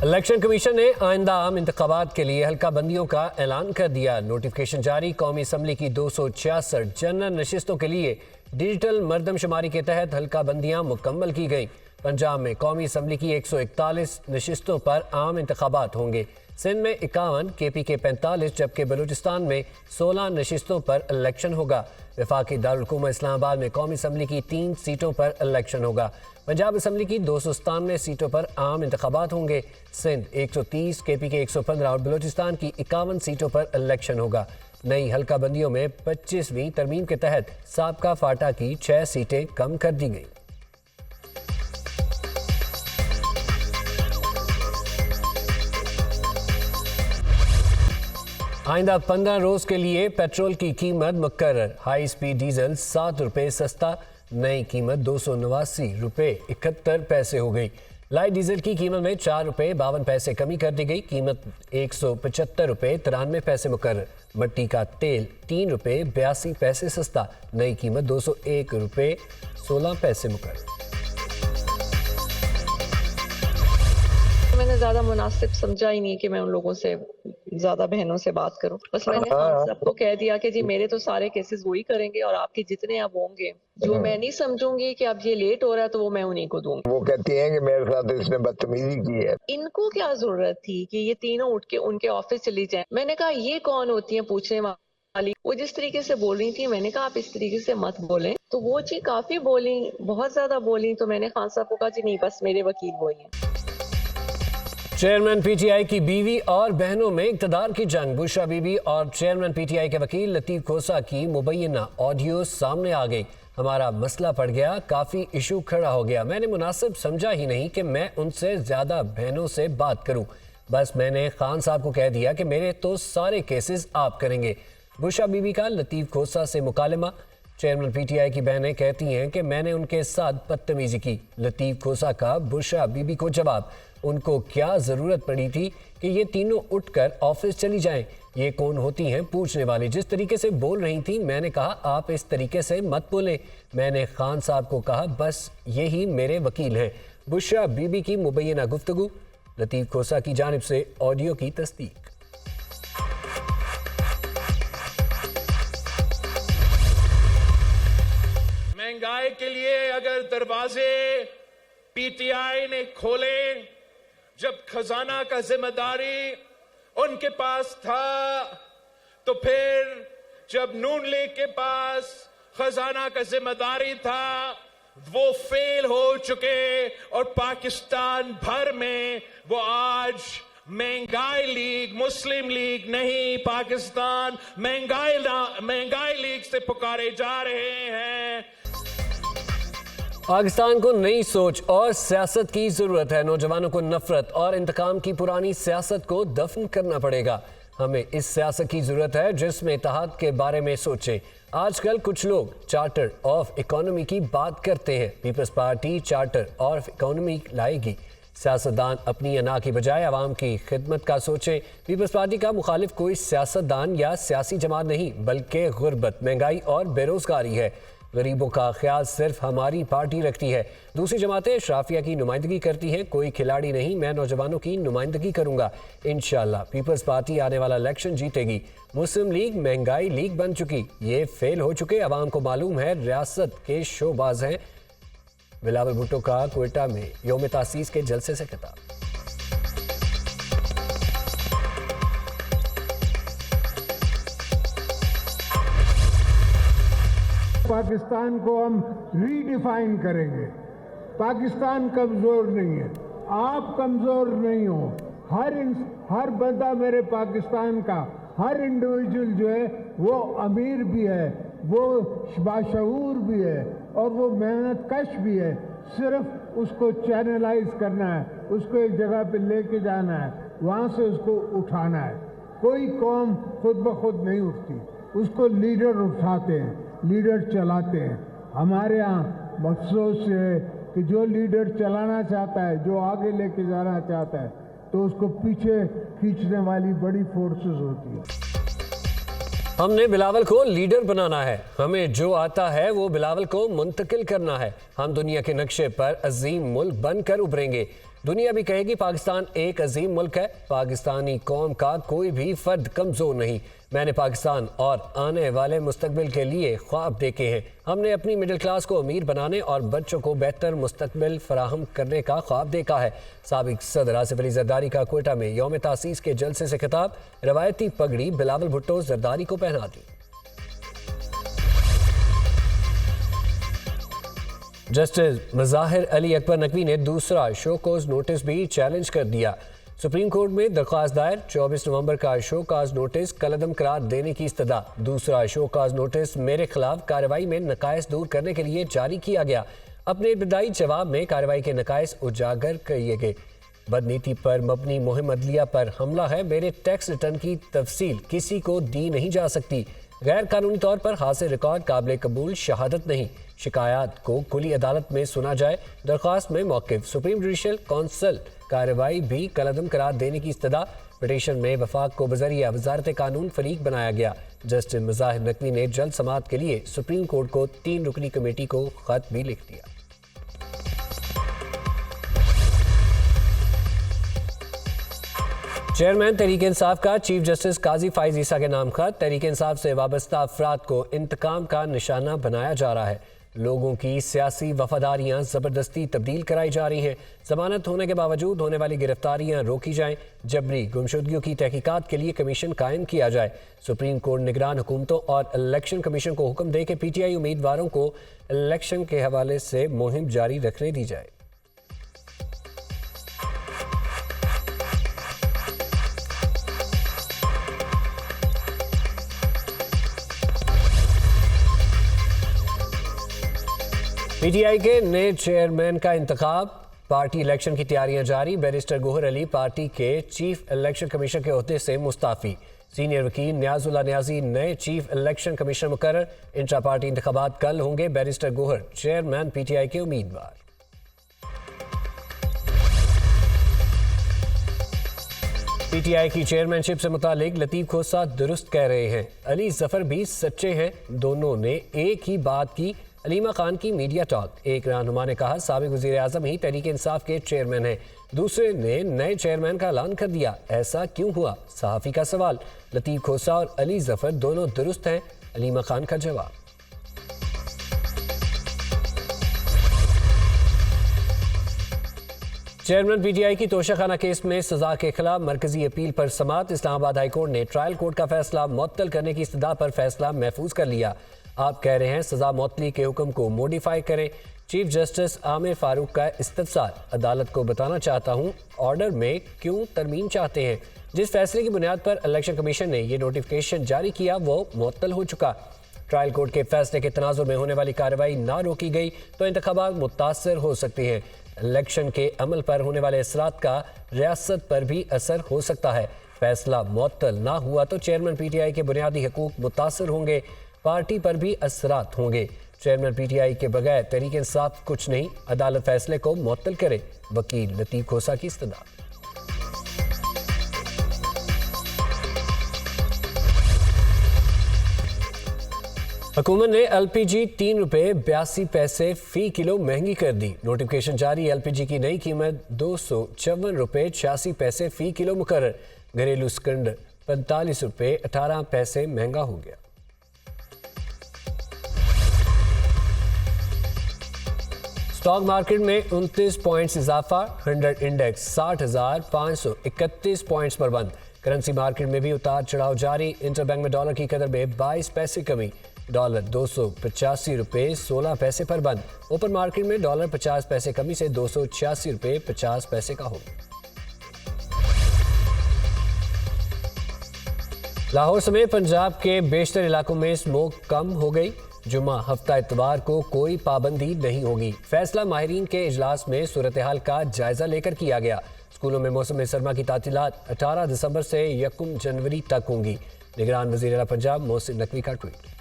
Election commission ने आइंदा आम इंतखाबात के लिए हल्का बंदियों का ऐलान कर दिया। नोटिफिकेशन जारी। कौमी असम्बली की 266 जनरल नशिस्तों के लिए डिजिटल मरदमशुमारी के तहत हल्का बंदियां मुकम्मल की गई। पंजाब में कौमी असम्बली की 141 नशिस्तों पर आम इंतखाबात होंगे। सिंध में 51, KP के 45 जबकि बलूचिस्तान में 16 नशिस्तों पर इलेक्शन होगा। वफाकी दारुल इस्लामाबाद में कौमी असम्बली की 3 सीटों पर इलेक्शन होगा। पंजाब असम्बली की 297 सीटों पर आम इंतखाबात होंगे। सिंध 130, KP के 115 और बलूचिस्तान की 51 सीटों पर इलेक्शन होगा। नई हल्का बंदियों में 25वीं तरमीम के तहत साबका फाटा की 6 सीटें कम कर दी गई। आइंदा 15 रोज के लिए पेट्रोल की कीमत मुकर्रर। हाई स्पीड डीजल 7 रुपये सस्ता, नई कीमत 289 रुपये 71 पैसे हो गई। लाइट डीजल की कीमत में 4 रुपये 52 पैसे कमी कर दी गई। कीमत 175 रुपये 93 पैसे मुकर्रर। मट्टी का तेल 3 रुपये 82 पैसे सस्ता, नई कीमत 201 रुपये 16 पैसे मुकर्रर। मैंने ज्यादा मुनासिब समझा ही नहीं कि मैं उन लोगों से ज्यादा बहनों से बात करूं। बस मैंने सबको कह दिया कि जी मेरे तो सारे केसेस वही करेंगे और आपके जितने अब होंगे जो मैं नहीं समझूंगी कि अब ये लेट हो रहा है तो वो मैं उन्हीं को दूंगी। वो कहती हैं कि मेरे साथ इसने बदतमीजी की है। इनको क्या जरूरत थी कि ये तीनों उठ के उनके ऑफिस चली जाएं? मैंने कहा ये कौन होती है पूछने वाली। वो जिस तरीके से बोल रही थी मैंने कहा आप इस तरीके से मत बोलें। तो वो जी काफी बोली, बहुत ज्यादा बोली। तो मैंने खान साहब को कहा जी नहीं, बस मेरे वकील वही हैं। चेयरमैन PTI की बीवी और बहनों में इक़्तिदार की जंग। बुशरा बीबी और चेयरमैन PTI के वकील लतीफ़ खोसा की मुबैना ऑडियो सामने आ गई। हमारा मसला पड़ गया, काफ़ी इशू खड़ा हो गया। मैंने मुनासिब समझा ही नहीं कि मैं उनसे ज़्यादा बहनों से बात करूं। बस मैंने खान साहब को कह दिया कि मेरे तो सारे केसेस आप करेंगे। बुशरा बीबी का लतीफ़ खोसा से मुकालमा। चेयरमैन PTI की बहनें कहती हैं कि मैंने उनके साथ बदतमीजी की। लतीफ़ खोसा का बुशरा बीबी को जवाब। उनको क्या ज़रूरत पड़ी थी कि ये तीनों उठकर ऑफिस चली जाएं? ये कौन होती हैं पूछने वाली? जिस तरीके से बोल रही थी मैंने कहा आप इस तरीके से मत बोलें। मैंने खान साहब को कहा बस यही मेरे वकील हैं। बुशरा बीबी की मुबैना गुफ्तगू। लतीफ़ खोसा की जानिब से ऑडियो की तस्दीक। महंगाई के लिए अगर दरवाजे PTI ने खोले, जब खजाना का जिम्मेदारी उनके पास था, तो फिर जब नून लीग के पास खजाना का जिम्मेदारी था वो फेल हो चुके और पाकिस्तान भर में वो आज महंगाई लीग, मुस्लिम लीग नहीं, पाकिस्तान महंगाई लीग से पुकारे जा रहे हैं। पाकिस्तान को नई सोच और सियासत की जरूरत है। नौजवानों को नफरत और इंतकाम की पुरानी सियासत को दफन करना पड़ेगा। हमें इस सियासत की जरूरत है जिसमें इत्तेहाद के बारे में सोचें। आजकल कुछ लोग चार्टर ऑफ इकोनॉमी की बात करते हैं। Peoples Party charter of economy लाएगी। सियासतदान अपनी अना की बजाय आवाम की खिदमत का सोचें। पीपल्स पार्टी का मुखालिफ कोई सियासतदान या सियासी जमात नहीं बल्कि गुर्बत, महंगाई और बेरोजगारी है। गरीबों का ख्याल सिर्फ हमारी पार्टी रखती है। दूसरी जमातें शराफिया की नुमाइंदगी करती हैं। कोई खिलाड़ी नहीं, मैं नौजवानों की नुमाइंदगी करूंगा। इंशाल्लाह पीपल्स पार्टी आने वाला इलेक्शन जीतेगी। मुस्लिम लीग महंगाई लीग बन चुकी, ये फेल हो चुके। अवाम को मालूम है रियासत के शोबाज हैं। बिलावल भुट्टो का क्वेटा में यौम तासीस के जलसे से खिताब। पाकिस्तान को हम रीडिफाइन करेंगे। पाकिस्तान कमजोर नहीं है, आप कमजोर नहीं हो। हर बंदा मेरे पाकिस्तान का, हर इंडिविजुअल जो है वो अमीर भी है, वो बाशऊर भी है और वो मेहनत कश भी है। सिर्फ उसको चैनलाइज करना है, उसको एक जगह पे लेके जाना है, वहाँ से उसको उठाना है। कोई कौम खुद ब खुद नहीं उठती, उसको लीडर उठाते हैं, लीडर चलाते हैं। हमारे यहाँ अफसोस है कि जो लीडर चलाना चाहता है, जो आगे लेके जाना चाहता है, तो उसको पीछे खींचने वाली बड़ी फोर्सेस होती है। हमने बिलावल को लीडर बनाना है। हमें जो आता है वो बिलावल को मुंतकिल करना है। हम दुनिया के नक्शे पर अजीम मुल्क बनकर उभरेंगे। दुनिया भी कहेगी पाकिस्तान एक अजीम मुल्क है। पाकिस्तानी कौम का कोई भी फर्द कमज़ोर नहीं। मैंने पाकिस्तान और आने वाले मुस्तकबिल के लिए ख्वाब देखे हैं। हमने अपनी मिडिल क्लास को अमीर बनाने और बच्चों को बेहतर मुस्तकबिल फराहम करने का ख्वाब देखा है। साबिक सदर आसिफ अली जरदारी का कोयटा में यौम तासीस के जलसे से खिताब। रवायती पगड़ी बिलावल भुट्टो जरदारी को पहना दी। जस्टिस मज़ाहिर अली अकबर नकवी ने दूसरा शोकॉज नोटिस भी चैलेंज कर दिया। सुप्रीम कोर्ट में दरख्वास्त दायर। 24 नवंबर का शोकॉज नोटिस कलअदम करार देने की इस्तदा। दूसरा शोकॉज नोटिस मेरे खिलाफ कार्रवाई में नकायस दूर करने के लिए जारी किया गया। अपने इब्तदाई जवाब में कार्रवाई के नकायस उजागर किए गए। बदनीति पर मबनी मुहिम अदलिया पर हमला है। मेरे टैक्स रिटर्न की तफसील किसी को दी नहीं जा सकती। गैर कानूनी तौर पर हासिल रिकॉर्ड काबिल कबूल शहादत नहीं। शिकायत को खुली अदालत में सुना जाए। दरख्वास्त में मौक़िफ़। सुप्रीम जुडिशल कौंसिल कार्रवाई भी कलअदम करार देने की इस्तदा। पिटीशन में वफाक को बजरिया वजारत कानून फरीक बनाया गया। जस्टिस मज़ाहिर नकवी ने जल्द समाअत के लिए सुप्रीम कोर्ट को 3 रुकनी कमेटी को खत भी लिख दिया। चेयरमैन तहरीक इंसाफ का चीफ जस्टिस काजी फाइज ईसा के नाम खत। तहरीक इंसाफ से वाबस्ता अफराद को इंतकाम का निशाना बनाया जा रहा है। लोगों की सियासी वफादारियां ज़बरदस्ती तब्दील कराई जा रही हैं। जमानत होने के बावजूद होने वाली गिरफ्तारियां रोकी जाएं। जबरी गुमशुदगियों की तहकीकात के लिए कमीशन कायम किया जाए। सुप्रीम कोर्ट निगरान हुकूमतों और इलेक्शन कमीशन को हुक्म दे के PTI उम्मीदवारों को इलेक्शन के हवाले से मुहिम जारी रखने दी जाए। PTI के नए चेयरमैन का इंतखाब। पार्टी इलेक्शन की तैयारियां जारी। बैरिस्टर गोहर अली पार्टी के चीफ इलेक्शन कमीशन के ओहदे से मुस्ताफी। सीनियर वकील न्याजुल्लाह न्याजी नए चीफ इलेक्शन कमीशनर मुकर्रर। इंट्रा पार्टी इंतखाबात कल होंगे। बैरिस्टर गोहर चेयरमैन PTI के उम्मीदवार। PTI की चेयरमैनशिप से मुतालिक लतीफ़ खोसा दुरुस्त कह रहे हैं। अली जफर भी सच्चे हैं। दोनों ने एक ही बात की। अलीमा खान की मीडिया टॉक। एक रहनुमा ने कहा साबिक वज़ीर आज़म ही तहरीक इंसाफ के चेयरमैन हैं। दूसरे ने नए चेयरमैन का ऐलान कर दिया। ऐसा क्यों हुआ? सहाफ़ी का सवाल। लतीफ़ खोसा और अली जफर दोनों दुरुस्त हैं। अलीमा खान का जवाब। चेयरमैन PTI की तोशाखाना केस में सजा के खिलाफ मरकजी अपील पर समाअत। इस्लामाबाद हाई कोर्ट ने ट्रायल कोर्ट का फैसला मुअत्तल करने की इस्तदा पर फैसला महफूज कर लिया। आप कह रहे हैं सजा मुअत्तली के हुक्म को मॉडिफाई करें। चीफ जस्टिस आमिर फारूक का इस्तफसार। अदालत को बताना चाहता हूं ऑर्डर में क्यों तरमीम चाहते हैं। जिस फैसले की बुनियाद पर इलेक्शन कमीशन ने यह नोटिफिकेशन जारी किया वो मुअत्तल हो चुका। ट्रायल कोर्ट के फैसले के तनाजुर में होने वाली कार्रवाई ना रोकी गई तो इंतखाबात मुतासर हो सकते हैं। इलेक्शन के अमल पर होने वाले असरात का रियासत पर भी असर हो सकता है। फैसला मुअत्तल ना हुआ तो चेयरमैन PTI के बुनियादी हकूक मुतासर होंगे। पार्टी पर भी असरात होंगे। चेयरमैन PTI के बगैर तहरीक इंसाफ कुछ नहीं। अदालत फैसले को मुअत्तल करे। वकील लतीफ़ खोसा की इस्तदा। हुकूमत ने LPG 3 रुपये 82 पैसे फी किलो महंगी कर दी। नोटिफिकेशन जारी। LPG की नई कीमत 254 रुपये 86 पैसे फी किलो मुकर्रर। घरेलू सिलेंडर 45 रुपये 18 पैसे महंगा हो गया। स्टॉक मार्केट में 29 पॉइंट्स इजाफा। 100 इंडेक्स 60,531 पॉइंट्स पर बंद। करेंसी मार्केट में भी उतार चढ़ाव जारी। इंटरबैंक में डॉलर की कदर में 22 पैसे कमी। डॉलर 285 रुपये 16 पैसे पर बंद। ओपन मार्केट में डॉलर 50 पैसे कमी से 286 रुपये 50 पैसे का हो। लाहौर समेत पंजाब के बेशतर इलाकों में स्मोक कम हो गई। जुम्मा हफ्ता इतवार को कोई पाबंदी नहीं होगी। फैसला माहिरीन के इजलास में सूरत हाल का जायजा लेकर किया गया। स्कूलों में मौसम सरमा की तातीलात 18 दिसंबर से 1 जनवरी तक होंगी। निगरान वज़ीर आला पंजाब मोहसिन नकवी का ट्वीट।